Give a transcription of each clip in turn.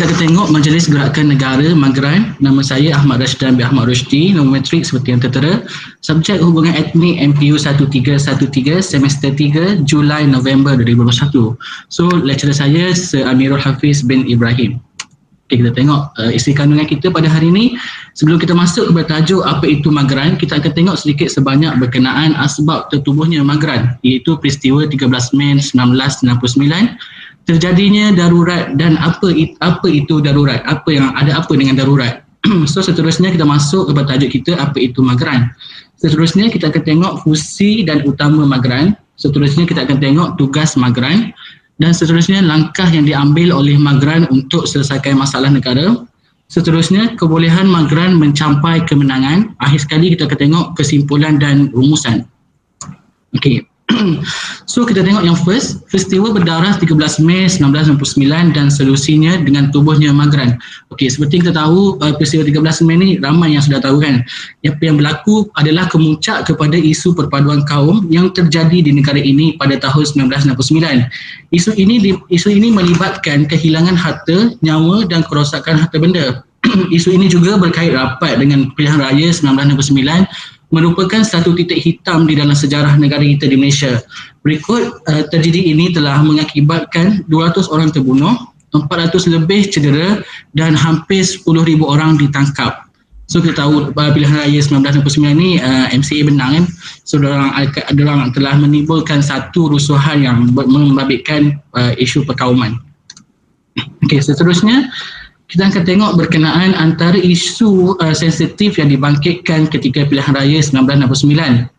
kita akan tengok Majlis Gerakan Negara Migran. Nama saya Ahmad Rashdan bin Ahmad Rushdi, nombor matrik seperti yang tertera. Subjek Hubungan Etnik MPU 1313, semester 3, Julai November 2021. So, lecturer saya Sir Amirul Hafiz bin Ibrahim. Okay, kita tengok isi kandungan kita pada hari ini. Sebelum kita masuk kepada tajuk apa itu migran, kita akan tengok sedikit sebanyak berkenaan asbab tertubuhnya migran, iaitu peristiwa 13 Mei 1969, terjadinya darurat dan apa itu darurat, apa dengan darurat. So seterusnya kita masuk kepada tajuk kita apa itu migran. Seterusnya kita akan tengok fungsi dan utama migran. Seterusnya kita akan tengok tugas migran. Dan seterusnya langkah yang diambil oleh migran untuk selesaikan masalah negara. Seterusnya kebolehan migran mencapai kemenangan. Akhir sekali kita akan tengok kesimpulan dan rumusan. Okey. So kita tengok yang first, peristiwa berdarah 13 Mei 1969 dan solusinya dengan tubuhnya migran. Okey, seperti kita tahu peristiwa 13 Mei ni ramai yang sudah tahu kan. Yang berlaku adalah kemuncak kepada isu perpaduan kaum yang terjadi di negara ini pada tahun 1969. Isu ini melibatkan kehilangan harta, nyawa dan kerosakan harta benda. Isu ini juga berkait rapat dengan pilihan raya 1969, merupakan satu titik hitam di dalam sejarah negara kita di Malaysia. Berikut tragedi ini telah mengakibatkan 200 orang terbunuh, 400 lebih cedera dan hampir 10,000 orang ditangkap. So kita tahu pilihan raya 1969 ni MCA menang kan. So diorang telah menimbulkan satu rusuhan yang membabitkan isu perkauman. Okey, seterusnya kita akan tengok berkenaan antara isu sensitif yang dibangkitkan ketika pilihan raya 1969.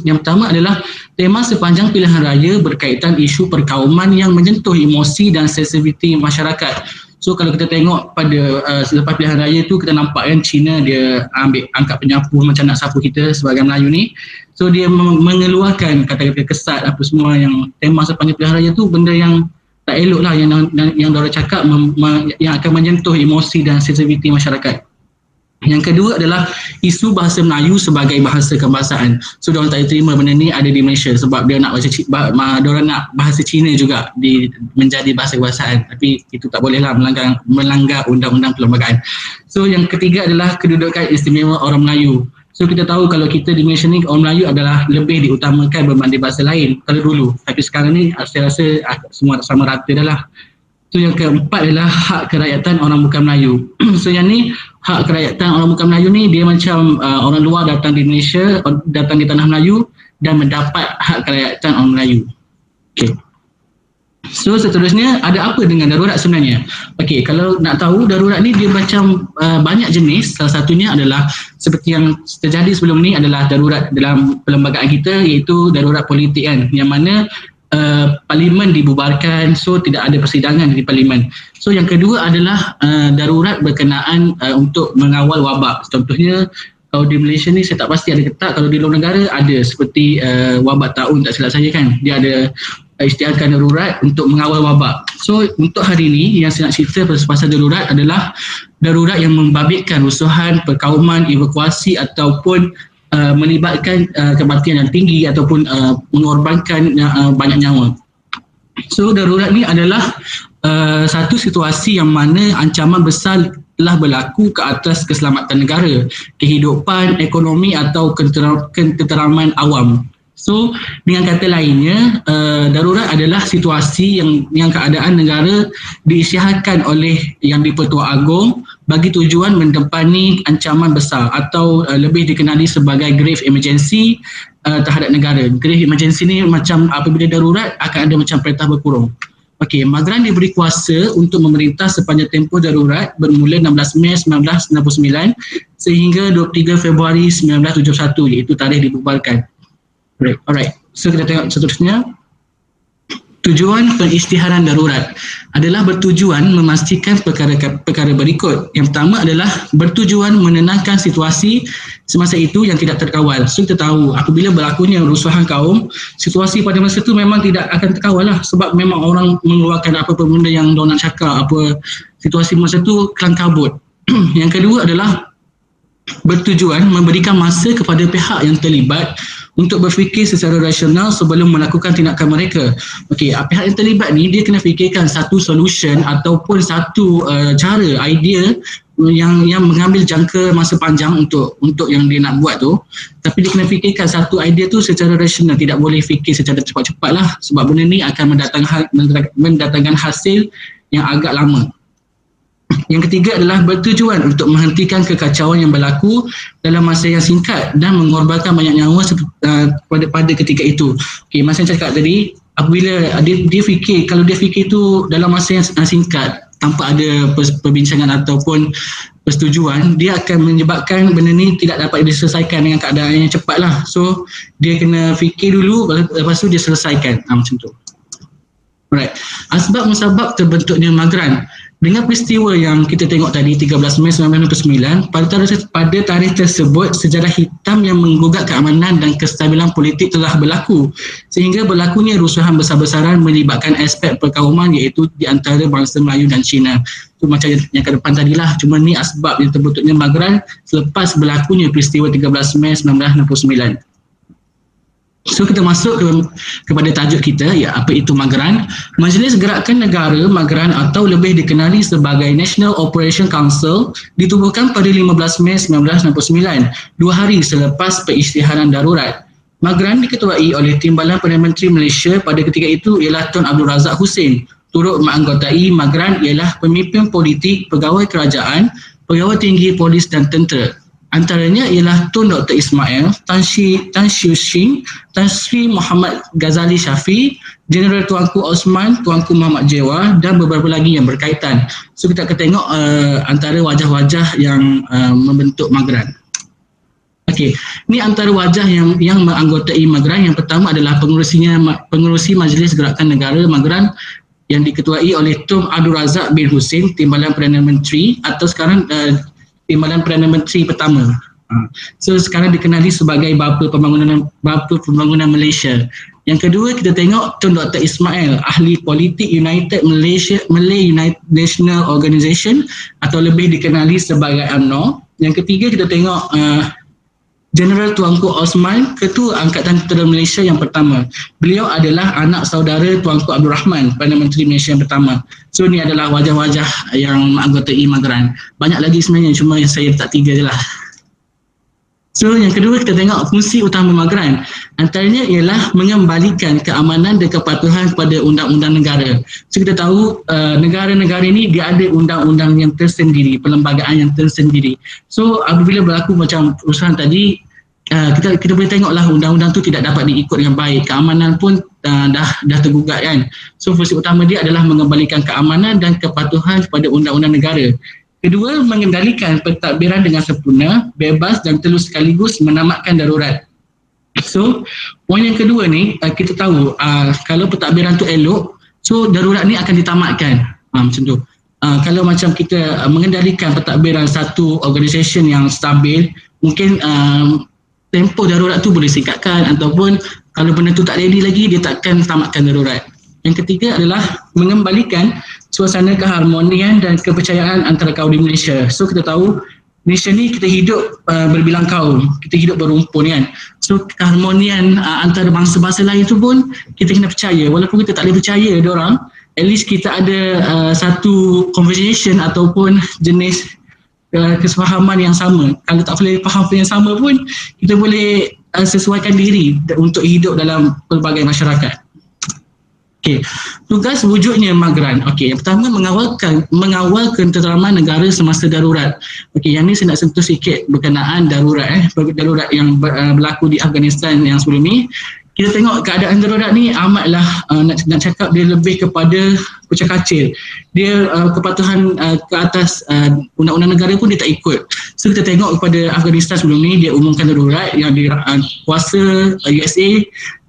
Yang pertama adalah tema sepanjang pilihan raya berkaitan isu perkauman yang menyentuh emosi dan sensitiviti masyarakat. So kalau kita tengok pada selepas pilihan raya tu, kita nampak kan China dia ambil angkat penyapu macam nak sapu kita sebagai Melayu ni. So dia mengeluarkan kata-kata kesat apa semua yang tema sepanjang pilihan raya tu, benda yang tak elok lah yang diorang cakap yang akan menyentuh emosi dan sensitiviti masyarakat. Yang kedua adalah isu bahasa Melayu sebagai bahasa kebangsaan. So diorang tak terima benda ni ada di Malaysia sebab dia nak diorang nak bahasa Cina juga menjadi bahasa kebangsaan, tapi itu tak boleh lah, melanggar undang-undang perlembagaan. So yang ketiga adalah kedudukan istimewa orang Melayu. So kita tahu kalau kita di Malaysia ni orang Melayu adalah lebih diutamakan berbanding bahasa lain kalau dulu, tapi sekarang ni saya rasa semua sama rata dah lah. So yang keempat adalah hak kerakyatan orang bukan Melayu. So yang ni hak kerakyatan orang bukan Melayu ni dia macam orang luar datang di Malaysia, datang di tanah Melayu dan mendapat hak kerakyatan orang Melayu. Okay. So seterusnya ada apa dengan darurat sebenarnya? Okey, kalau nak tahu darurat ni dia macam banyak jenis. Salah satunya adalah seperti yang terjadi sebelum ni adalah darurat dalam perlembagaan kita, iaitu darurat politik kan, yang mana parlimen dibubarkan, so tidak ada persidangan di parlimen. So yang kedua adalah darurat berkenaan untuk mengawal wabak. Contohnya kalau di Malaysia ni saya tak pasti ada ke tak, kalau di luar negara ada seperti wabak taun tak silap saya kan, dia ada isytiharkan darurat untuk mengawal wabak. So untuk hari ini yang saya nak cerita pasal darurat adalah darurat yang membabitkan rusuhan, perkauman, evakuasi ataupun melibatkan kematian yang tinggi ataupun mengorbankan banyak nyawa. So darurat ni adalah satu situasi yang mana ancaman besar telah berlaku ke atas keselamatan negara, kehidupan, ekonomi atau ketenteraman awam. So dengan kata lainnya, darurat adalah situasi yang keadaan negara diisytiharkan oleh Yang di-Pertua Agong bagi tujuan mendepani ancaman besar atau lebih dikenali sebagai grave emergency terhadap negara. Grave emergency ni macam apabila darurat akan ada macam perintah berkurung. Okey, migran diberi kuasa untuk memerintah sepanjang tempoh darurat bermula 16 Mei 1969 sehingga 23 Februari 1971, iaitu tarikh dibubarkan. Alright. So kita tengok seterusnya. Tujuan pengisytiharan darurat adalah bertujuan memastikan perkara berikut. Yang pertama adalah bertujuan menenangkan situasi semasa itu yang tidak terkawal. So kita tahu apabila berlakunya rusuhan kaum, situasi pada masa itu memang tidak akan terkawal lah, sebab memang orang mengeluarkan apa-apa benda yang diorang nak cakap, apa situasi masa itu kelang kabut. Yang kedua adalah bertujuan memberikan masa kepada pihak yang terlibat untuk berfikir secara rasional sebelum melakukan tindakan mereka. Okey, pihak yang terlibat ni dia kena fikirkan satu solution ataupun satu cara, idea yang mengambil jangka masa panjang untuk yang dia nak buat tu. Tapi dia kena fikirkan satu idea tu secara rasional, tidak boleh fikir secara cepat-cepat lah, sebab benda ni akan mendatangkan hasil yang agak lama. Yang ketiga adalah bertujuan untuk menghentikan kekacauan yang berlaku dalam masa yang singkat dan mengorbankan banyak nyawa pada ketika itu. Okey, masa yang cakap tadi, apabila dia fikir, kalau dia fikir tu dalam masa yang singkat tanpa ada perbincangan ataupun persetujuan, dia akan menyebabkan benda ni tidak dapat diselesaikan dengan keadaan yang cepat lah. So dia kena fikir dulu, lepas tu dia selesaikan, macam tu. Alright, asbab musabab terbentuknya Magran. Dengan peristiwa yang kita tengok tadi 13 Mei 1999, pada tarikh tersebut sejarah hitam yang menggugat keamanan dan kestabilan politik telah berlaku sehingga berlakunya rusuhan besar-besaran melibatkan aspek perkauman iaitu di antara bangsa Melayu dan Cina. Itu macam yang ke depan tadilah, cuma ni asbab yang terbentuknya Magran selepas berlakunya peristiwa 13 Mei 1969. So kita masuk kepada tajuk kita, ya, apa itu Magran? Majlis Gerakan Negara Magran atau lebih dikenali sebagai National Operation Council ditubuhkan pada 15 Mei 1969, 2 hari selepas perisytiharan darurat. Magran diketuai oleh Timbalan Perdana Menteri Malaysia pada ketika itu ialah Tun Abdul Razak Hussein. Turut menganggotai Magran ialah pemimpin politik, pegawai kerajaan, pegawai tinggi polis dan tentera. Antaranya ialah Tun Dr. Ismail, Tan Siew Shing, Tan Sri Muhammad Ghazali Syafi, Jeneral Tuanku Osman, Tuanku Muhammad Jewa dan beberapa lagi yang berkaitan. So kita akan tengok antara wajah-wajah yang membentuk Magran. Okey, ni antara wajah yang menganggotai Magran. Yang pertama adalah pengerusi Majlis Gerakan Negara Magran yang diketuai oleh Tun Abdul Razak bin Hussein, Timbalan Perdana Menteri atau sekarang Timbalan Perdana Menteri pertama. So sekarang dikenali sebagai Bapa Pembangunan Malaysia. Yang kedua kita tengok Tun Dr. Ismail, ahli politik Malay United National Organisation atau lebih dikenali sebagai UMNO. Yang ketiga kita tengok Jeneral Tuanku Osman, Ketua Angkatan Tentera Malaysia yang pertama. Beliau adalah anak saudara Tuanku Abdul Rahman, Perdana Menteri Malaysia yang pertama. So ni adalah wajah-wajah yang menganggotai Magran. Banyak lagi sebenarnya, cuma saya letak 3 je lah. So yang kedua kita tengok fungsi utama Magran. Antaranya ialah mengembalikan keamanan dan kepatuhan kepada undang-undang negara. So kita tahu negara-negara ini dia ada undang-undang yang tersendiri, perlembagaan yang tersendiri. So apabila berlaku macam urusan tadi, kita boleh tengoklah undang-undang tu tidak dapat diikut dengan baik, keamanan pun dah tergugat kan. So fungsi utama dia adalah mengembalikan keamanan dan kepatuhan kepada undang-undang negara. Kedua, mengendalikan pentadbiran dengan sempurna, bebas dan telus sekaligus menamatkan darurat. So poin yang kedua ni, kita tahu kalau pentadbiran tu elok, so darurat ni akan ditamatkan, macam tu. Kalau macam kita mengendalikan pentadbiran satu organisasi yang stabil, mungkin tempoh darurat tu boleh singkatkan, ataupun kalau benda tu tak ready lagi, dia takkan tamatkan darurat. Yang ketiga adalah mengembalikan suasana keharmonian dan kepercayaan antara kaum di Malaysia. So kita tahu Malaysia ni kita hidup berbilang kaum, kita hidup berumpun kan. So keharmonian antara bangsa-bangsa lain tu pun kita kena percaya. Walaupun kita tak boleh percaya diorang, at least kita ada satu conversation ataupun jenis kesefahaman yang sama. Kalau tak boleh faham yang sama pun, kita boleh sesuaikan diri untuk hidup dalam pelbagai masyarakat. Okey, tugas wujudnya Magran. Okey, yang pertama mengawal ketenteraman negara semasa darurat. Okey, yang ni saya nak sentuh sikit berkenaan darurat darurat yang berlaku di Afghanistan yang sebelum ni. Kita tengok keadaan darurat ni amatlah nak cakap dia lebih kepada pecah kacil. Dia kepatuhan ke atas undang-undang negara pun dia tak ikut. So kita tengok kepada Afghanistan sebelum ni, dia umumkan darurat yang kuasa USA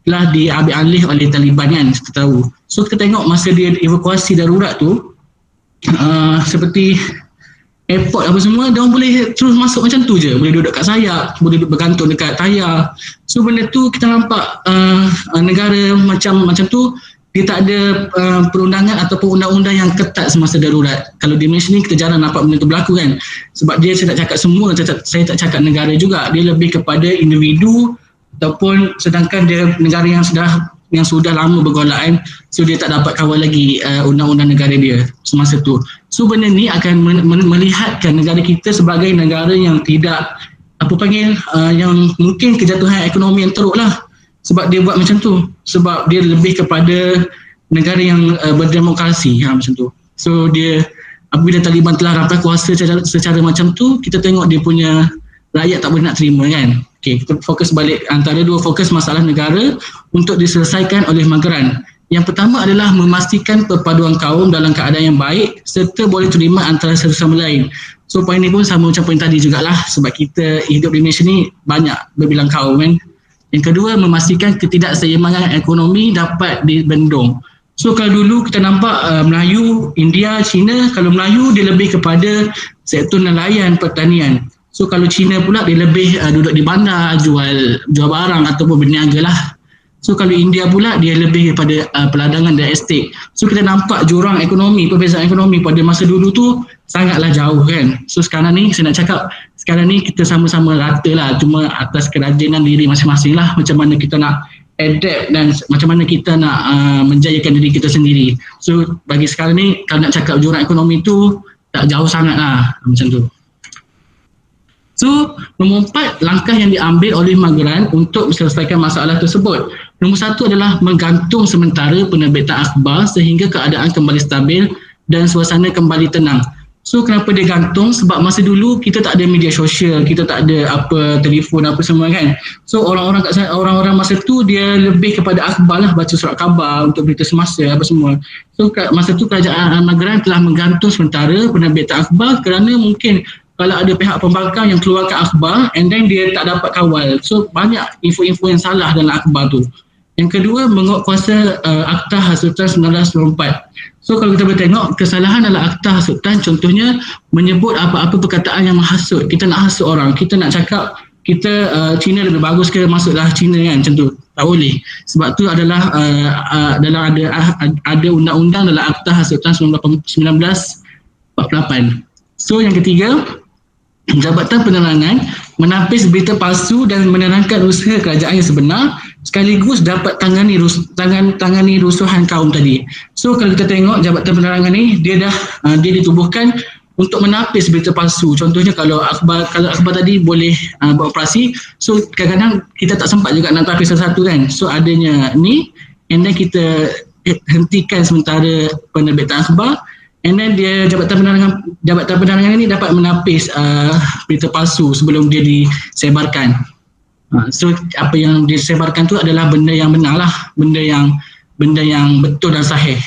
telah diambil alih oleh Taliban kan, kita tahu. So kita tengok masa dia evakuasi darurat tu, seperti airport apa semua, dia orang boleh terus masuk macam tu je, boleh duduk kat sayap, boleh duduk bergantung dekat tayar. So benda tu kita nampak negara macam tu dia tak ada perundangan ataupun undang-undang yang ketat semasa darurat. Kalau di Malaysia ni kita jarang nampak benda tu berlaku kan. Sebab dia, saya tak cakap semua, saya tak cakap negara juga. Dia lebih kepada individu ataupun sedangkan dia negara yang sudah lama bergolakan, so dia tak dapat kawal lagi undang-undang negara dia semasa tu. So benda ni akan melihatkan negara kita sebagai negara yang tidak yang mungkin kejatuhan ekonomi yang teruk lah. Sebab dia buat macam tu. Sebab dia lebih kepada negara yang berdemokrasi macam tu. So dia apabila Taliban telah rampas kuasa secara macam tu, kita tengok dia punya rakyat tak boleh nak terima kan. Okay, kita fokus balik antara dua fokus masalah negara untuk diselesaikan oleh Mageran. Yang pertama adalah memastikan perpaduan kaum dalam keadaan yang baik serta boleh terima antara satu sama lain. So poin ni pun sama macam poin tadi jugalah, sebab kita hidup di Malaysia ni banyak berbilang kaum kan. Yang kedua, memastikan ketidakseimbangan ekonomi dapat dibendung. So kalau dulu kita nampak Melayu, India, Cina, kalau Melayu dia lebih kepada sektor nelayan, pertanian. So kalau Cina pula dia lebih duduk di bandar, jual barang ataupun berniaga lah. So kalau India pula dia lebih kepada peladangan dan estate. So kita nampak jurang ekonomi, perbezaan ekonomi pada masa dulu tu sangatlah jauh kan. So sekarang ni saya nak cakap, sekarang ni kita sama-sama rata lah, cuma atas kerajinan diri masing-masing lah macam mana kita nak adapt dan macam mana kita nak menjayakan diri kita sendiri. So bagi sekarang ni kalau nak cakap jurang ekonomi tu tak jauh sangat lah macam tu. So, nombor 4, langkah yang diambil oleh Mageran untuk menyelesaikan masalah tersebut. Nombor 1 adalah menggantung sementara penerbitan akhbar sehingga keadaan kembali stabil dan suasana kembali tenang. So, kenapa dia gantung? Sebab masa dulu kita tak ada media sosial, kita tak ada telefon apa semua kan. So, orang-orang masa tu dia lebih kepada akhbar lah, baca surat khabar untuk berita semasa apa semua. So, masa tu kerajaan Mageran telah menggantung sementara penerbitan akhbar kerana mungkin kalau ada pihak pembangkang yang keluarkan akhbar and then dia tak dapat kawal. So banyak info-info yang salah dalam akhbar tu. Yang kedua, menguatkuasa Akta Hasutan 1994. So kalau kita boleh tengok, kesalahan dalam Akta Hasutan contohnya menyebut apa-apa perkataan yang menghasut. Kita nak hasut orang, kita nak cakap kita Cina lebih bagus ke, masuklah Cina kan, macam tu. Tak boleh. Sebab tu adalah dalam ada undang-undang dalam Akta Hasutan 1948. So yang ketiga, Jabatan Penerangan menapis berita palsu dan menerangkan usaha kerajaan yang sebenar sekaligus dapat tangani rusuhan kaum tadi. So kalau kita tengok Jabatan Penerangan ni dia ditubuhkan untuk menapis berita palsu. Contohnya kalau akhbar tadi boleh beroperasi, so kadang-kadang kita tak sempat juga nak tapis satu-satu kan. So adanya ni and then kita hentikan sementara penerbitan akhbar. And then dia Jabatan Penerangan ini dapat menapis berita palsu sebelum dia disebarkan. So apa yang disebarkan tu adalah benda yang benar lah, benda yang betul dan sahih.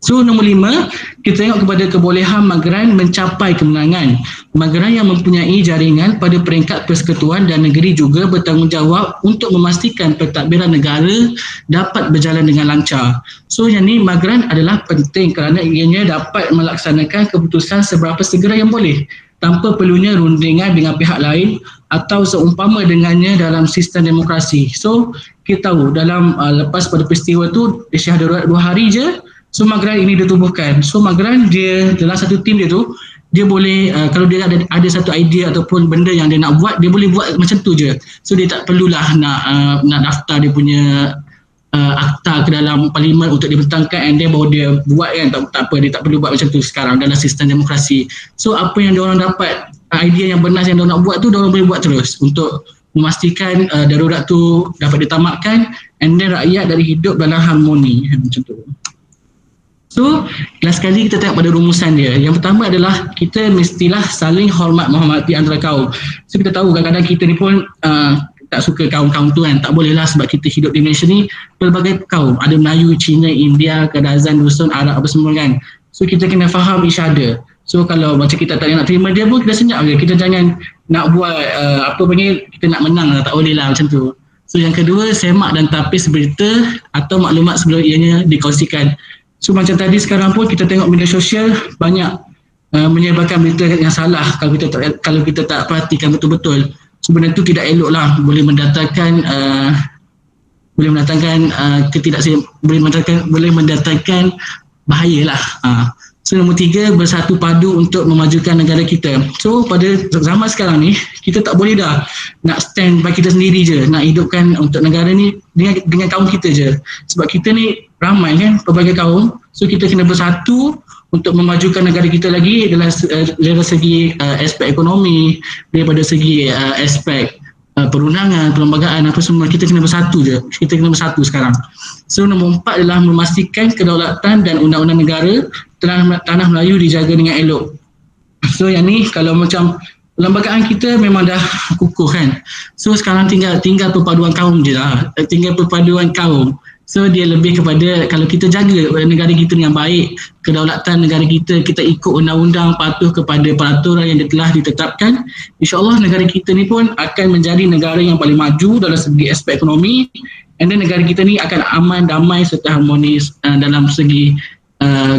So nombor 5, kita tengok kepada kebolehan Mageran mencapai kemenangan. Mageran yang mempunyai jaringan pada peringkat persekutuan dan negeri juga bertanggungjawab untuk memastikan pentadbiran negara dapat berjalan dengan lancar. So yang ni Mageran adalah penting kerana ianya dapat melaksanakan keputusan seberapa segera yang boleh tanpa perlunya rundingan dengan pihak lain atau seumpama dengannya dalam sistem demokrasi. So kita tahu dalam lepas pada peristiwa tu Syah darurat 2 hari je, so Mageran ini ditubuhkan. So Mageran dia dalam satu tim dia tu, dia boleh kalau dia ada satu idea ataupun benda yang dia nak buat, dia boleh buat macam tu je. So dia tak perlulah nak daftar dia punya akta ke dalam parlimen untuk dibentangkan and then baru dia buat kan. Tak apa, dia tak perlu buat macam tu sekarang dalam sistem demokrasi. So apa yang diorang dapat, idea yang benar yang diorang nak buat tu, diorang boleh buat terus untuk memastikan darurat tu dapat ditamatkan and then rakyat dari hidup dalam harmoni macam tu. So, last sekali kita tengok pada rumusan dia. Yang pertama adalah kita mestilah saling hormat menghormati antara kaum. So, kita tahu kadang-kadang kita ni pun tak suka kaum-kaum tu kan. Tak boleh lah sebab kita hidup di Malaysia ni pelbagai kaum. Ada Melayu, Cina, India, Kadazan, Dusun, Arab apa semua kan. So, kita kena faham each other. So, kalau macam kita tak nak terima dia pun kita senyap je. Kita jangan nak buat kita nak menang lah. Tak boleh lah macam tu. So, yang kedua, semak dan tapis berita atau maklumat sebelum ianya dikongsikan. So macam tadi sekarang pun kita tengok media sosial banyak menyebarkan berita yang salah kalau kita tak perhatikan betul-betul. So benda tu tidak elok lah, boleh mendatangkan boleh mendatangkan boleh mendatangkan bahaya lah. So nombor 3, bersatu padu untuk memajukan negara kita. So pada zaman sekarang ni, kita tak boleh dah nak stand by kita sendiri je, nak hidupkan untuk negara ni dengan kaum kita je. Sebab kita ni ramai kan, pelbagai kaum. So kita kena bersatu untuk memajukan negara kita lagi dari segi aspek ekonomi, daripada segi aspek perundangan, perlembagaan, apa semua. Kita kena bersatu je. Kita kena bersatu sekarang. So nombor 4 adalah memastikan kedaulatan dan undang-undang negara tanah Melayu dijaga dengan elok. So yang ni kalau macam perlembagaan kita memang dah kukuh kan. So sekarang tinggal perpaduan kaum je lah. Tinggal perpaduan kaum. So dia lebih kepada kalau kita jaga negara kita yang baik, kedaulatan negara kita, kita ikut undang-undang, patuh kepada peraturan yang telah ditetapkan, insyaAllah negara kita ni pun akan menjadi negara yang paling maju dalam segi aspek ekonomi, and then negara kita ni akan aman, damai serta harmonis dalam segi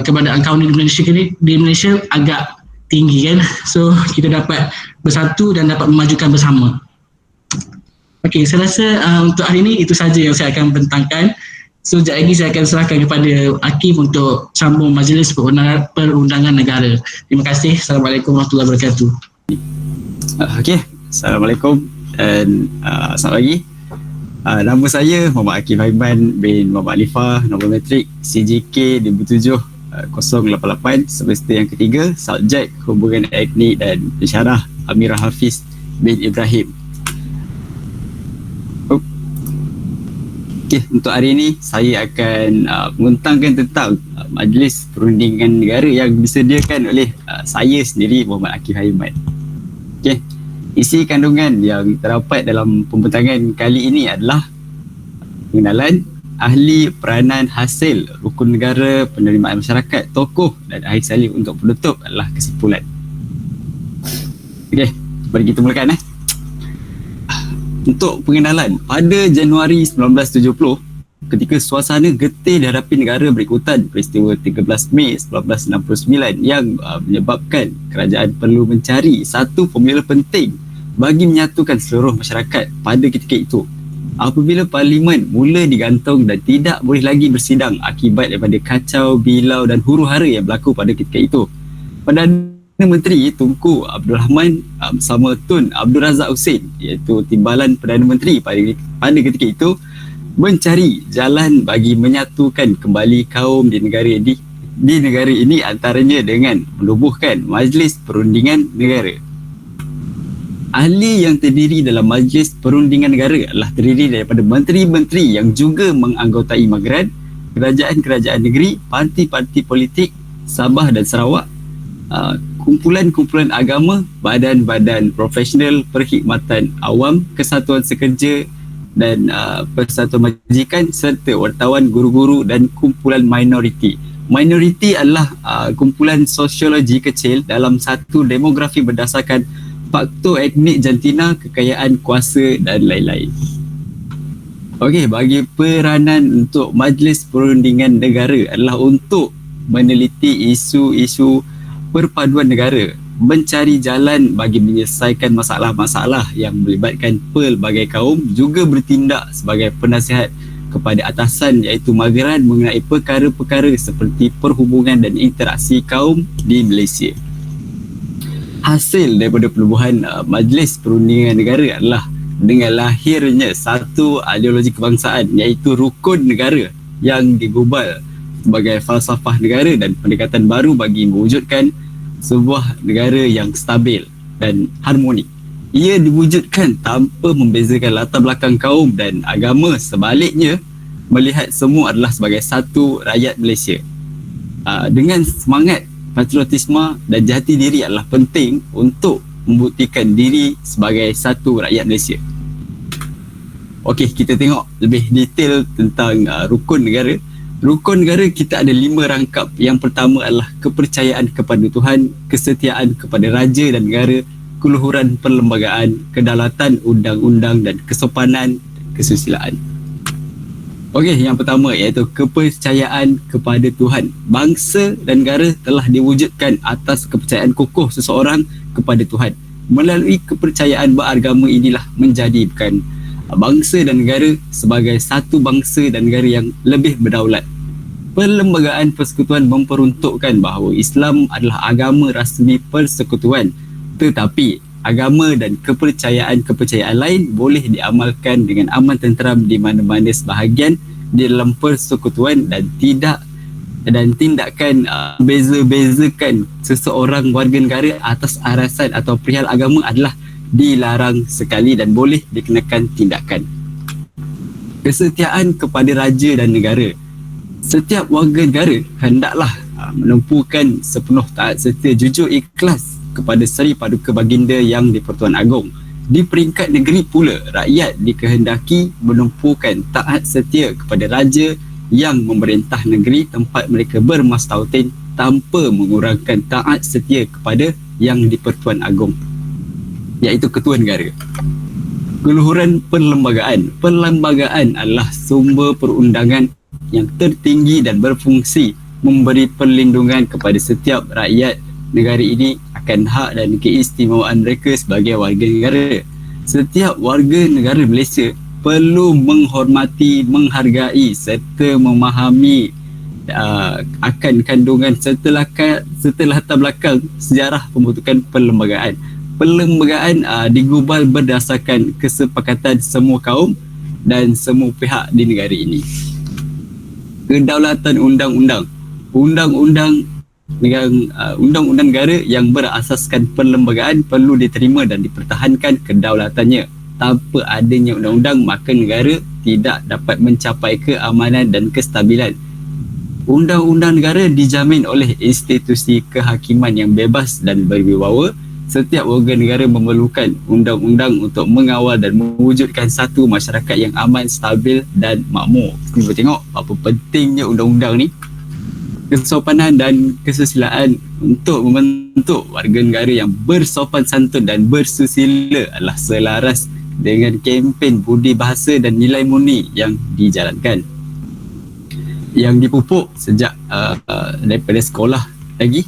keberadaan kaum di Malaysia agak tinggi kan. So kita dapat bersatu dan dapat memajukan bersama. Okey, saya rasa untuk hari ini itu saja yang saya akan bentangkan. So sekejap lagi saya akan serahkan kepada Akif untuk sambung majlis perundangan negara. Terima kasih. Assalamualaikum warahmatullahi wabarakatuh. Okey, Assalamualaikum dan selamat pagi. Nama saya Muhammad Akif Haiman bin Muhammad Alifah, nombor matrik CJK 2007 088, semester yang ketiga, subjek hubungan etnik dan pensyarah Amirah Hafiz bin Ibrahim. Okay, untuk hari ini saya akan menguntangkan tentang majlis perundingan negara yang disediakan oleh saya sendiri, Muhammad Akif Haiman. Okay, isi kandungan yang terdapat dalam pembentangan kali ini adalah pengenalan ahli peranan hasil rukun negara, penerimaan masyarakat, tokoh dan akhir sekali untuk penutup adalah kesimpulan. Okay, mari kita mulakan. Untuk pengenalan, pada Januari 1970, ketika suasana getih dihadapi negara berikutan peristiwa 13 Mei 1969 yang menyebabkan kerajaan perlu mencari satu formula penting bagi menyatukan seluruh masyarakat pada ketika itu. Apabila parlimen mula digantung dan tidak boleh lagi bersidang akibat daripada kacau, bilau dan huru-hara yang berlaku pada ketika itu, Perdana Menteri Tunku Abdul Rahman bersama Tun Abdul Razak Hussein, iaitu Timbalan Perdana Menteri pada ketika itu, mencari jalan bagi menyatukan kembali kaum di negara ini antaranya dengan menubuhkan Majlis Perundingan Negara. Ahli yang terdiri dalam Majlis Perundingan Negara adalah terdiri daripada menteri-menteri yang juga menganggotai Magran, kerajaan-kerajaan negeri, parti-parti politik Sabah dan Sarawak, kumpulan-kumpulan agama, badan-badan profesional perkhidmatan awam, kesatuan sekerja dan persatuan majikan serta wartawan, guru-guru dan kumpulan minoriti. Minoriti adalah kumpulan sosiologi kecil dalam satu demografi berdasarkan faktor etnik jantina, kekayaan, kuasa dan lain-lain. Okey, bagi peranan untuk Majlis Perundingan Negara adalah untuk meneliti isu-isu perpaduan negara, mencari jalan bagi menyelesaikan masalah-masalah yang melibatkan pelbagai kaum, juga bertindak sebagai penasihat kepada atasan iaitu Magran mengenai perkara-perkara seperti perhubungan dan interaksi kaum di Malaysia. Hasil daripada penubuhan Majlis Perundingan Negara adalah dengan lahirnya satu ideologi kebangsaan iaitu rukun negara yang digubal sebagai falsafah negara dan pendekatan baru bagi mewujudkan sebuah negara yang stabil dan harmoni. Ia diwujudkan tanpa membezakan latar belakang kaum dan agama, sebaliknya melihat semua adalah sebagai satu rakyat Malaysia. Dengan semangat patriotisme dan jati diri adalah penting untuk membuktikan diri sebagai satu rakyat Malaysia. Okey, kita tengok lebih detail tentang rukun negara. Rukun negara kita ada 5 rangkap. Yang pertama adalah kepercayaan kepada Tuhan, kesetiaan kepada raja dan negara, keluhuran perlembagaan, kedaulatan undang-undang dan kesopanan kesusilaan. Okey, yang pertama iaitu kepercayaan kepada Tuhan. Bangsa dan negara telah diwujudkan atas kepercayaan kokoh seseorang kepada Tuhan. Melalui kepercayaan beragama inilah menjadikan bangsa dan negara sebagai satu bangsa dan negara yang lebih berdaulat. Perlembagaan Persekutuan memperuntukkan bahawa Islam adalah agama rasmi persekutuan, tetapi agama dan kepercayaan-kepercayaan lain boleh diamalkan dengan aman tenteram di mana-mana sebahagian di dalam persekutuan dan tindakan beza-bezakan seseorang warga negara atas alasan atau perihal agama adalah dilarang sekali dan boleh dikenakan tindakan. Kesetiaan kepada raja dan negara. Setiap warga negara hendaklah menumpukan sepenuh taat serta jujur ikhlas kepada Seri Paduka Baginda Yang di-Pertuan Agong. Di peringkat negeri pula, rakyat dikehendaki menumpukan taat setia kepada raja yang memerintah negeri tempat mereka bermastautin tanpa mengurangkan taat setia kepada Yang di-Pertuan Agong, iaitu Ketua Negara. Keluhuran perlembagaan. Perlembagaan adalah sumber perundangan yang tertinggi dan berfungsi memberi perlindungan kepada setiap rakyat negara ini akan hak dan keistimewaan mereka sebagai warga negara. Setiap warga negara Malaysia perlu menghormati, menghargai serta memahami akan kandungan serta latar belakang sejarah pembentukan perlembagaan. Perlembagaan digubal berdasarkan kesepakatan semua kaum dan semua pihak di negara ini. Kedaulatan undang-undang. Undang-undang negara yang berasaskan perlembagaan perlu diterima dan dipertahankan kedaulatannya. Tanpa adanya undang-undang, maka negara tidak dapat mencapai keamanan dan kestabilan. Undang-undang negara dijamin oleh institusi kehakiman yang bebas dan berwibawa. Setiap warga negara memerlukan undang-undang untuk mengawal dan mewujudkan satu masyarakat yang aman, stabil dan makmur. Kita tengok apa pentingnya undang-undang ni. Kesopanan dan kesusilaan. Untuk membentuk warga negara yang bersopan santun dan bersusila adalah selaras dengan kempen budi bahasa dan nilai murni yang dijalankan, yang dipupuk sejak daripada sekolah lagi.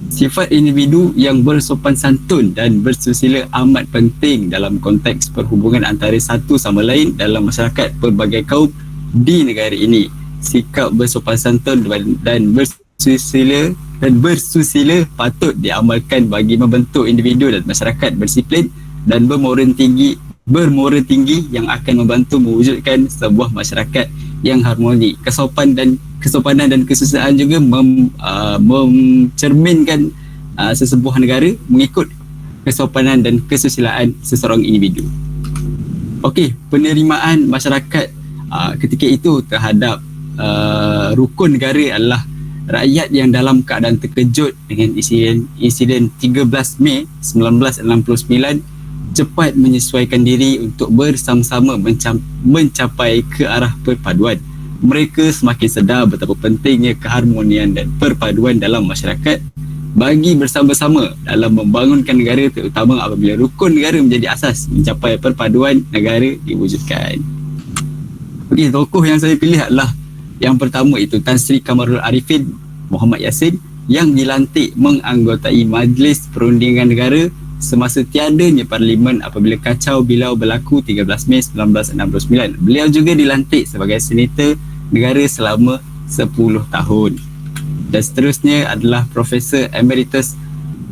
Sifat individu yang bersopan santun dan bersusila amat penting dalam konteks perhubungan antara satu sama lain dalam masyarakat pelbagai kaum di negara ini. Sikap bersopan santun dan bersusila patut diamalkan bagi membentuk individu dan masyarakat berdisiplin dan bermoral tinggi yang akan membantu mewujudkan sebuah masyarakat yang harmoni. Kesopanan dan kesusilaan juga mencerminkan sesebuah negara mengikut kesopanan dan kesusilaan seseorang individu. Okey, penerimaan masyarakat ketika itu terhadap rukun negara adalah rakyat yang dalam keadaan terkejut dengan insiden 13 Mei 1969 cepat menyesuaikan diri untuk bersama-sama mencapai ke arah perpaduan. Mereka semakin sedar betapa pentingnya keharmonian dan perpaduan dalam masyarakat bagi bersama-sama dalam membangunkan negara, terutama apabila rukun negara menjadi asas mencapai perpaduan negara diwujudkan. Okey, tokoh yang saya pilih adalah yang pertama itu Tan Sri Kamarul Arifin Muhammad Yassin yang dilantik menganggotai Majlis Perundingan Negara semasa tiadanya Parlimen apabila kacau bilau berlaku 13 Mei 1969. Beliau juga dilantik sebagai Senator Negara selama 10 tahun. Dan seterusnya adalah Profesor Emeritus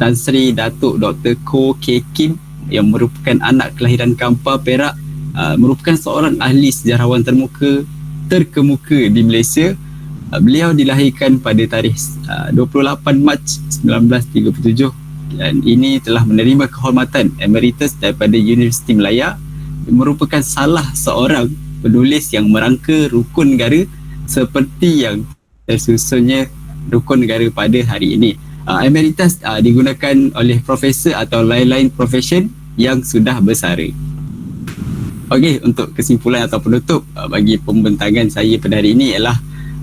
Tan Sri Datuk Dr. Koh K. Kim yang merupakan anak kelahiran Kampar, Perak, merupakan seorang ahli sejarawan terkemuka di Malaysia. Beliau dilahirkan pada tarikh 28 Mac 1937 dan ini telah menerima kehormatan emeritus daripada Universiti Malaya. Merupakan salah seorang penulis yang merangka rukun negara seperti yang tersusunnya rukun negara pada hari ini. Emeritus digunakan oleh profesor atau lain-lain profesion yang sudah bersara. Okey, untuk kesimpulan atau penutup bagi pembentangan saya pada hari ini ialah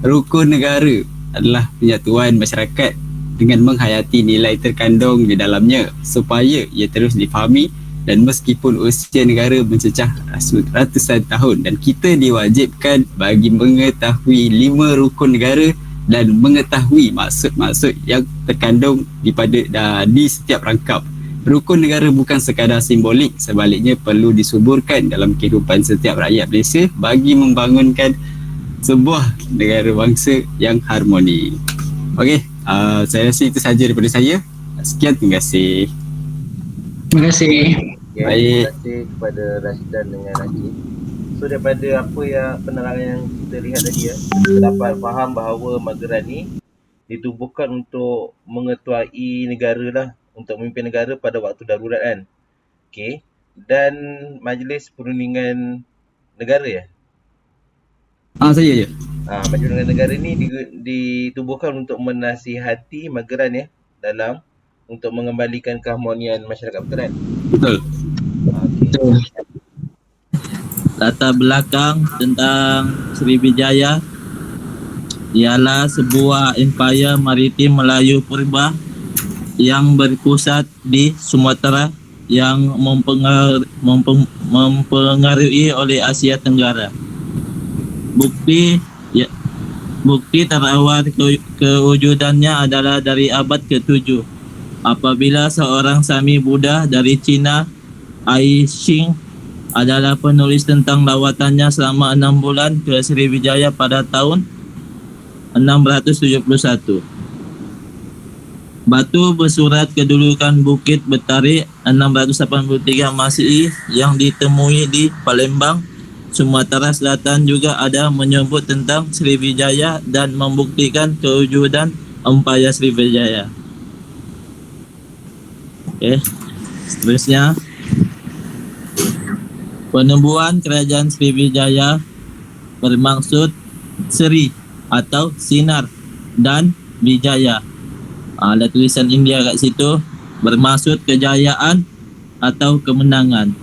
rukun negara adalah penyatuan masyarakat dengan menghayati nilai terkandung di dalamnya supaya ia terus difahami, dan meskipun usia negara mencecah ratusan tahun dan kita diwajibkan bagi mengetahui 5 rukun negara dan mengetahui maksud-maksud yang terkandung di setiap rangkap Rukun negara bukan sekadar simbolik, sebaliknya perlu disuburkan dalam kehidupan setiap rakyat Malaysia bagi membangunkan sebuah negara bangsa yang harmoni. Okey, saya rasa itu sahaja daripada saya. Sekian, terima kasih. Terima kasih. Okay, Baik. terima kasih kepada Rashdan dengan Najib. So daripada apa yang penerangan yang kita lihat tadi ya, kita dapat faham bahawa Mageran ni ditubuhkan untuk mengetuai negara lah, untuk memimpin negara pada waktu darurat kan. Okay. Dan Majlis Perundingan Negara ya. Saya je. Majlis Perundingan Negara ni ditubuhkan untuk menasihati Mageran ya, dalam untuk mengembalikan keharmonian masyarakat, betul kan? Betul. Okay. Betul. Latar belakang tentang Sriwijaya ialah sebuah empayar maritim Melayu purba yang berpusat di Sumatera yang mempengaruhi oleh Asia Tenggara. Bukti terawal kewujudannya adalah dari abad ke-7 apabila seorang Sami Buddha dari Cina, Ai Xing, adalah penulis tentang lawatannya selama 6 bulan ke Sriwijaya pada tahun 671. Batu bersurat kedudukan Bukit Betari 683 Masehi yang ditemui di Palembang, Sumatera Selatan juga ada menyebut tentang Sriwijaya dan membuktikan kewujudan Empayar Sriwijaya. Okey, seterusnya penubuhan kerajaan Sriwijaya bermaksud Sri atau sinar dan Wijaya. Ada tulisan India kat situ, bermaksud kejayaan atau kemenangan.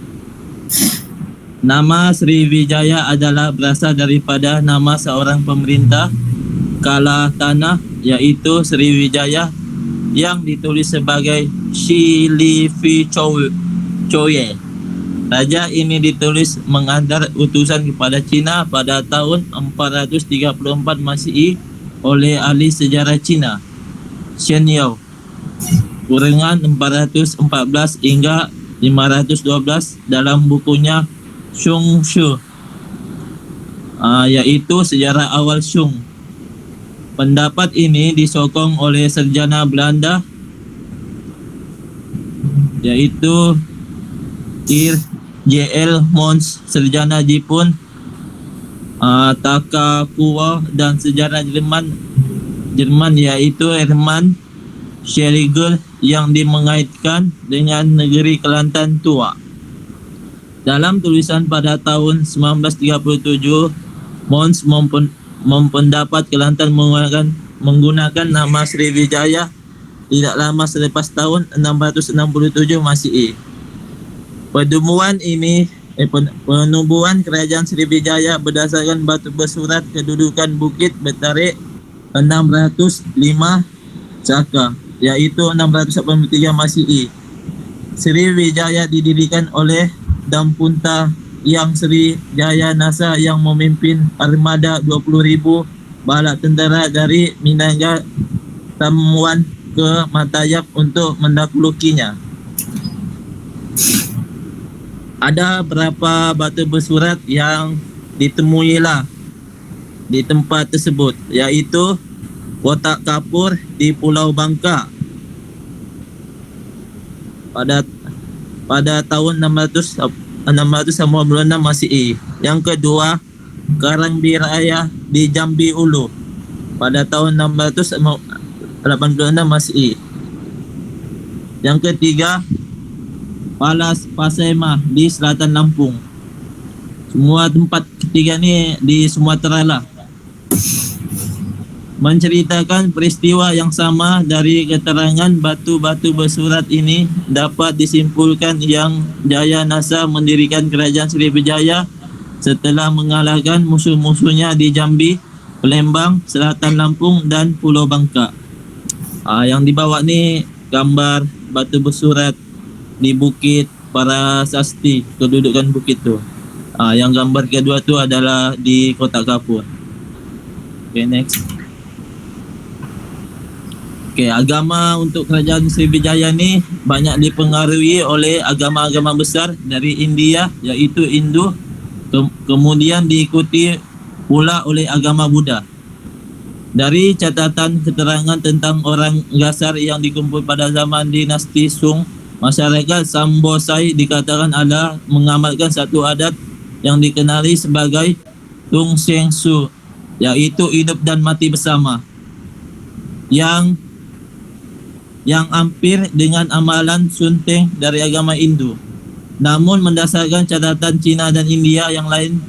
Nama Sriwijaya adalah berasal daripada nama seorang pemerintah kala tanah, iaitu Sriwijaya, yang ditulis sebagai Shilivichoye. Raja ini ditulis mengantar utusan kepada Cina pada tahun 434 Masehi oleh ahli sejarah Cina, Shen Yao. Kurangan 414 hingga 512 dalam bukunya Shung Shu, iaitu sejarah awal Shung. Pendapat ini disokong oleh sarjana Belanda, iaitu J.L. Mons, sarjana Jepun Takakura, dan sejarah Jerman iaitu Hermann Schlegel yang dimengaitkan dengan negeri Kelantan tua. Dalam tulisan pada tahun 1937, Mons mempendapat Kelantan menggunakan nama Sriwijaya tidak lama selepas tahun 667 Masehi. Penubuhan kerajaan Sriwijaya berdasarkan batu bersurat kedudukan Bukit Betari 605 Saka, iaitu 683 Masehi. Sriwijaya didirikan oleh Dampunta Yang Sri Jaya Nasa yang memimpin armada 20,000 bala tentera dari Minanga Tamuan ke Matayap untuk mendahulukinya. Ada berapa batu bersurat yang ditemuilah di tempat tersebut, iaitu Kotak Kapur di Pulau Bangka pada tahun 696 Masehi. Yang kedua, Karang Biraya di Jambi Ulu pada tahun 686 Masehi. Yang ketiga, Palas Pasaimah di selatan Lampung. Semua tempat ketiga ni di Sumatera lah. Menceritakan peristiwa yang sama. Dari keterangan batu-batu bersurat ini dapat disimpulkan yang Jaya Nasa mendirikan kerajaan Sriwijaya setelah mengalahkan musuh-musuhnya di Jambi, Palembang, Selatan Lampung dan Pulau Bangka. Yang dibawa ni gambar batu bersurat di Bukit Parasasti, kedudukan bukit tu. Yang gambar kedua tu adalah di Kotak Kapur. Okay, next. Okey, agama untuk kerajaan Sriwijaya ni banyak dipengaruhi oleh agama-agama besar dari India iaitu Hindu, kemudian diikuti pula oleh agama Buddha. Dari catatan keterangan tentang orang Gasar yang dikumpul pada zaman dinasti Sung, masyarakat Sambosai dikatakan ada mengamalkan satu adat yang dikenali sebagai Tung Seng Su, iaitu hidup dan mati bersama, yang hampir dengan amalan Sunteng dari agama Hindu. Namun berdasarkan catatan Cina dan India yang lain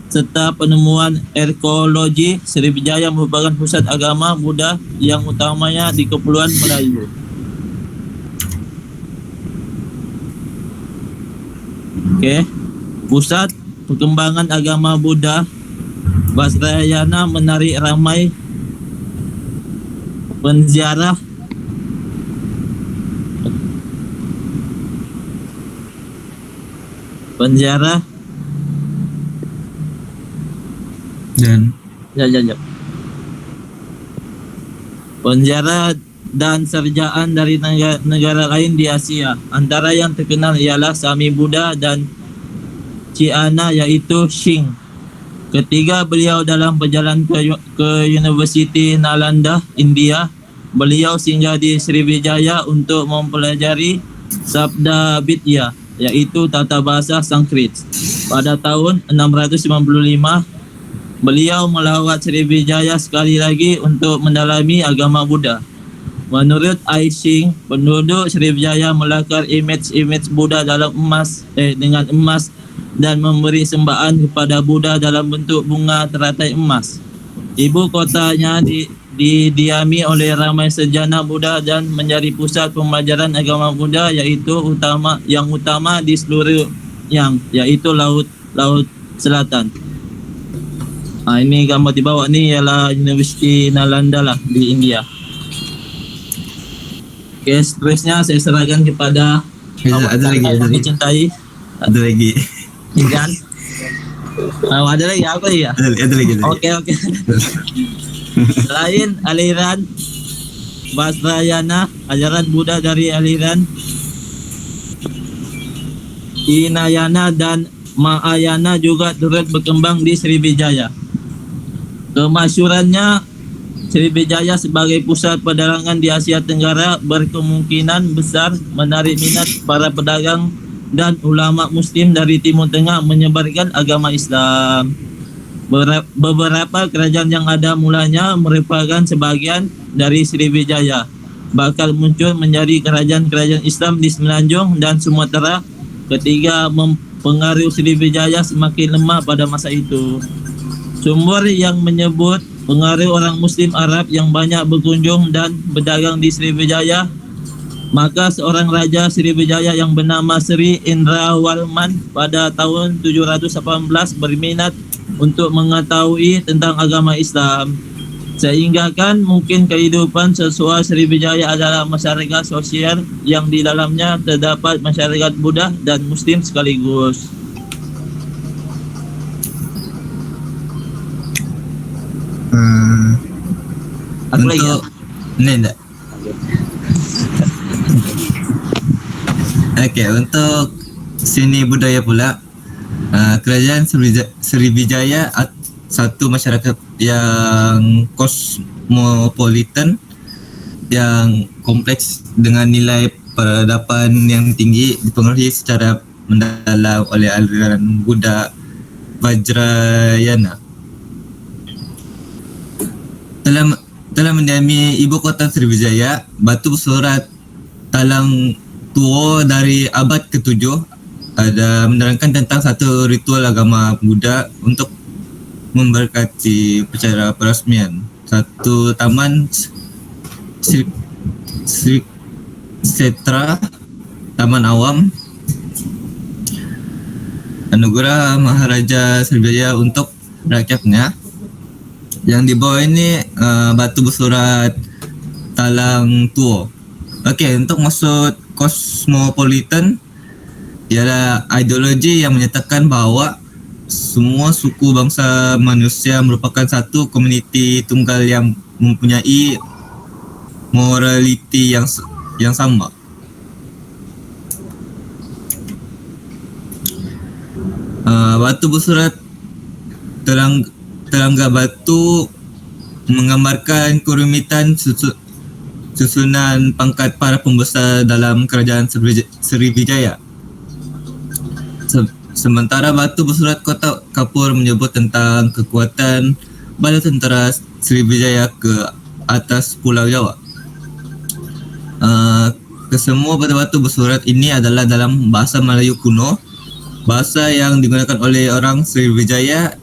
serta penemuan arkeologi, Sriwijaya merupakan pusat agama Buddha yang utamanya di Kepulauan Melayu. Okey, pusat perkembangan agama Buddha Vajrayana menarik ramai penziarah Dan penjara dan serjaan dari negara lain di Asia. Antara yang terkenal ialah Sami Buddha dan Ciana iaitu Shing. Ketika beliau dalam perjalanan ke Universiti Nalanda, India, beliau singgah di Sriwijaya untuk mempelajari Sabda Vidya iaitu tata bahasa Sanskrit. Pada tahun 655, beliau melawat Sriwijaya sekali lagi untuk mendalami agama Buddha. Menurut Aishing, penduduk Sriwijaya melakar imej-imej Buddha dengan emas dan memberi sembahan kepada Buddha dalam bentuk bunga teratai emas. Ibu kotanya didiami oleh ramai sarjana Buddha dan menjadi pusat pembelajaran agama Buddha yang utama di seluruh yaitu Laut Selatan. Ini gambar di bawah ni ialah Universiti Nalanda lah di India. Okey, seterusnya saya serahkan kepada ada lagi. dicintai. Ada lagi. Ikan. Ada lagi apa ya? Ada lagi. Okey. Selain aliran Vajrayana, ajaran Buddha dari aliran Hinayana dan Mahayana juga turut berkembang di Sriwijaya. Kemasyhurannya Sriwijaya sebagai pusat perdagangan di Asia Tenggara berkemungkinan besar menarik minat para pedagang dan ulama Muslim dari Timur Tengah menyebarkan agama Islam. Beberapa kerajaan yang ada mulanya merupakan sebahagian dari Sriwijaya bakal muncul menjadi kerajaan-kerajaan Islam di Semenanjung dan Sumatera ketika pengaruh Sriwijaya semakin lemah pada masa itu. Sumber yang menyebut pengaruh orang Muslim Arab yang banyak berkunjung dan berdagang di Sriwijaya, maka seorang raja Sriwijaya yang bernama Sri Indrawalman pada tahun 718 berminat untuk mengetahui tentang agama Islam. Sehingga kan mungkin kehidupan sesuai Sriwijaya adalah masyarakat sosial yang di dalamnya terdapat masyarakat Buddha dan Muslim sekaligus. Apa lagi? Ni tak? Okey, untuk seni budaya pula, kerajaan Sriwijaya satu masyarakat yang kosmopolitan, yang kompleks dengan nilai peradaban yang tinggi, dipengaruhi secara mendalam oleh aliran Buddha Vajrayana. Telah mendiami ibu kota Sriwijaya, batu bersurat talang tua dari abad ke-7 ada menerangkan tentang satu ritual agama Buddha untuk memberkati upacara perasmian. Satu taman Setra, Taman Awam, anugerah Maharaja Sriwijaya untuk rakyatnya. Yang di bawah ini batu bersurat talang tua. Okey, untuk maksud kosmopolitan ialah ideologi yang menyatakan bahawa semua suku bangsa manusia merupakan satu komuniti tunggal yang mempunyai moraliti yang sama. Batu bersurat terangga batu menggambarkan kerumitan susunan pangkat para pembesar dalam kerajaan Sriwijaya. Sementara batu bersurat kotak kapur menyebut tentang kekuatan bala tentera Sriwijaya ke atas Pulau Jawa. Kesemua batu-batu bersurat ini adalah dalam bahasa Melayu kuno, bahasa yang digunakan oleh orang Sriwijaya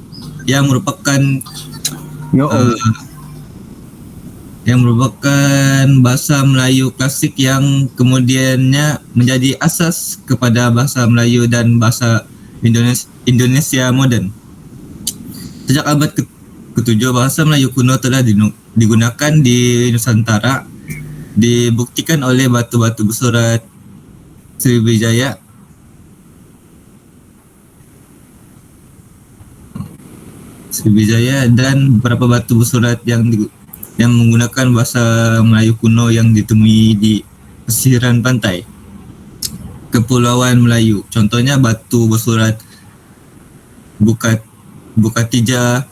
yang merupakan bahasa Melayu klasik yang kemudiannya menjadi asas kepada bahasa Melayu dan bahasa Indonesia moden. Sejak abad ke-7, bahasa Melayu kuno telah digunakan di Nusantara, dibuktikan oleh batu-batu bersurat Sriwijaya. Dan beberapa batu bersurat yang menggunakan bahasa Melayu kuno yang ditemui di pesisiran pantai Kepulauan Melayu. Contohnya batu bersurat Bukatija,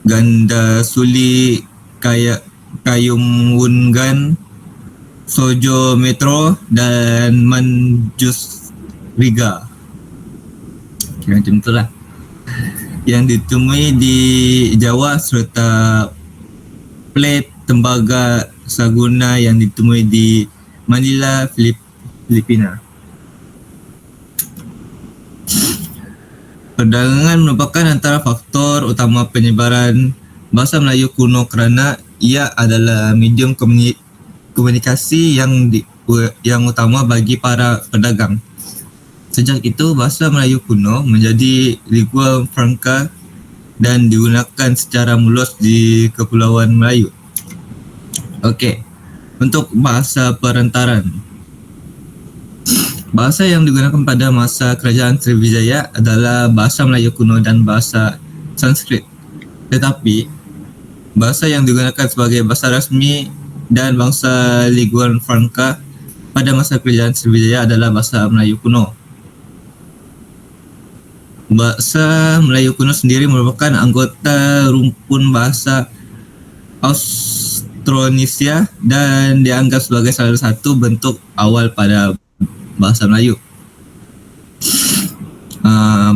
Ganda Suli, Kayum Wungan, Sojo Metro dan Manjus Riga. Kira macam itulah yang ditemui di Jawa, serta Plate tembaga Saguna yang ditemui di Manila, Filipina. Perdagangan merupakan antara faktor utama penyebaran bahasa Melayu kuno kerana ia adalah medium komunikasi yang utama bagi para pedagang. Sejak itu, bahasa Melayu kuno menjadi lingua franca dan digunakan secara mulus di Kepulauan Melayu. Okey, untuk bahasa perantaran. Bahasa yang digunakan pada masa kerajaan Sriwijaya adalah bahasa Melayu kuno dan bahasa Sanskrit. Tetapi, bahasa yang digunakan sebagai bahasa rasmi dan bangsa lingua franca pada masa kerajaan Sriwijaya adalah bahasa Melayu kuno. Bahasa Melayu kuno sendiri merupakan anggota rumpun bahasa Austronesia dan dianggap sebagai salah satu bentuk awal pada bahasa Melayu.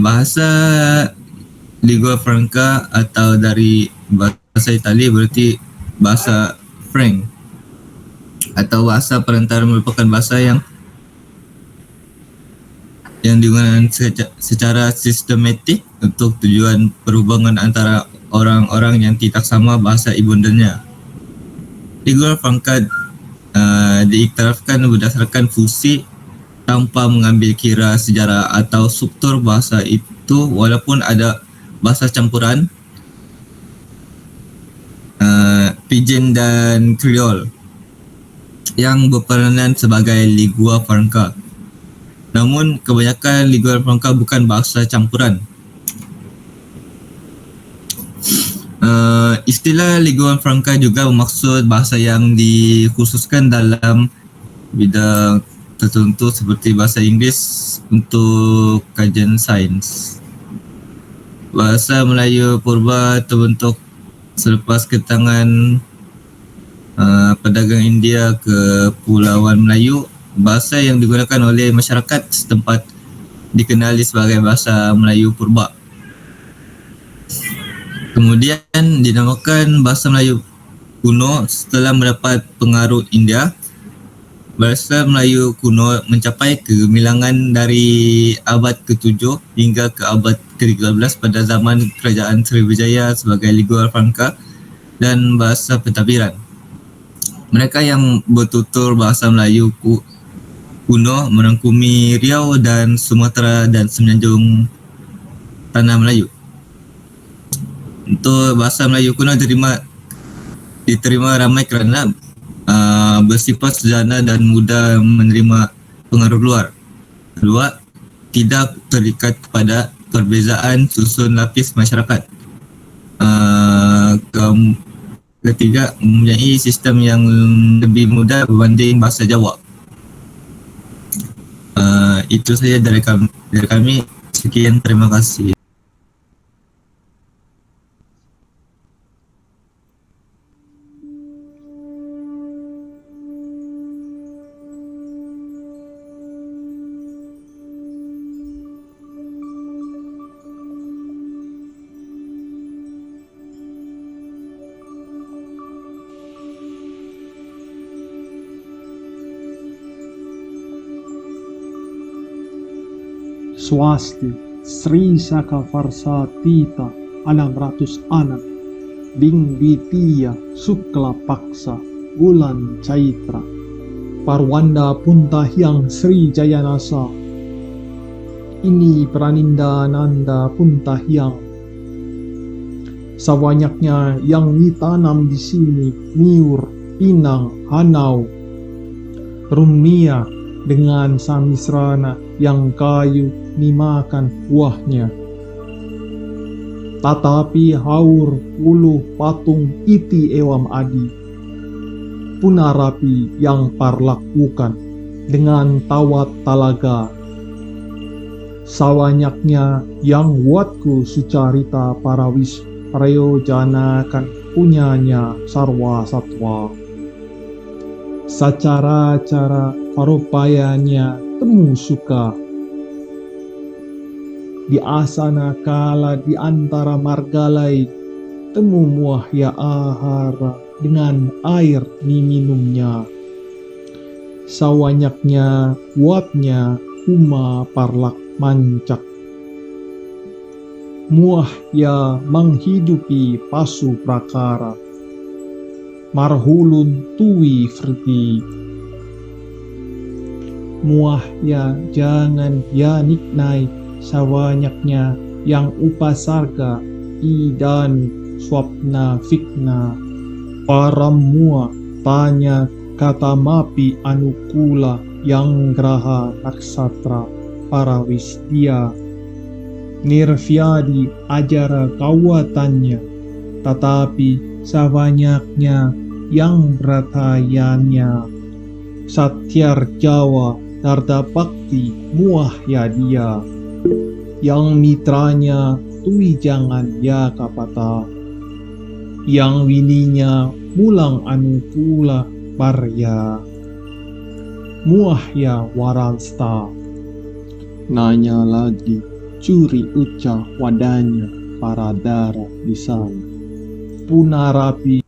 Bahasa lingua franca atau dari bahasa Itali berarti bahasa Frank atau bahasa perantara merupakan bahasa yang digunakan secara sistematik untuk tujuan perhubungan antara orang-orang yang tidak sama bahasa ibundanya. Lingua franca diiktirafkan berdasarkan fungsi tanpa mengambil kira sejarah atau struktur bahasa itu, walaupun ada bahasa campuran Pidgin dan Creole yang berperanan sebagai lingua franca. Namun kebanyakan lingua franca bukan bahasa campuran. Istilah lingua franca juga bermaksud bahasa yang dikhususkan dalam bidang tertentu seperti bahasa Inggeris untuk kajian sains. Bahasa Melayu purba terbentuk selepas kedatangan pedagang India ke Pulauan Melayu. Bahasa yang digunakan oleh masyarakat setempat dikenali sebagai bahasa Melayu purba. Kemudian dinamakan bahasa Melayu kuno setelah mendapat pengaruh India. Bahasa Melayu kuno mencapai kegemilangan dari abad ke-7 hingga ke abad ke-13 pada zaman kerajaan Sriwijaya sebagai lingua franca dan bahasa pentadbiran. Mereka yang bertutur bahasa Melayu kuno merangkumi Riau dan Sumatera dan semenanjung tanah Melayu. Untuk bahasa Melayu kuno diterima ramai kerana bersifat sederhana dan mudah menerima pengaruh luar. Kedua, tidak terikat kepada perbezaan susun lapis masyarakat. ketiga mempunyai sistem yang lebih mudah berbanding bahasa Jawa. Itu saja dari kami. Sekian, terima kasih. Swasti Sri Saka Farsa Tita 600 anak Ding Ditya Sukla Paksa Bulan Caitra Parwanda Puntahyang Sri Jayanasa Ini Praninda Nanda Puntahyang. Sawanyaknya yang ditanam di sini niur, pinang, hanau, rumia dengan samisrana yang kayu dimakan buahnya. Tatapi haur ulu patung iti ewam adi, punarapi yang parlakukan dengan tawat talaga. Sawanyaknya yang buatku sucarita parawis prayojanakan punyanya sarwa satwa. Sacara-cara parupayanya temu suka. Di asana kala di antara margalai temu muahya ahara dengan air minumnya. Sawanyaknya buatnya uma parlak mancak. Muahya menghidupi pasu prakara. Marhulun tuwi frti. Muahya jangan ya niknai sawanyaknya yang upasarga idan swapna fikna. Paramua tanya kata mapi anukula yang graha naksatra parawistia. Nirvyadi ajara kawatannya, tetapi sawanyaknya yang beratayannya. Satyar Jawa Narda Bakti muahya dia, yang mitranya tui jangan ya kapata, yang wininya mulang anukula barya. Muahya waralsta. Nanya lagi, curi ucah wadanya para darah di sana. Punarapi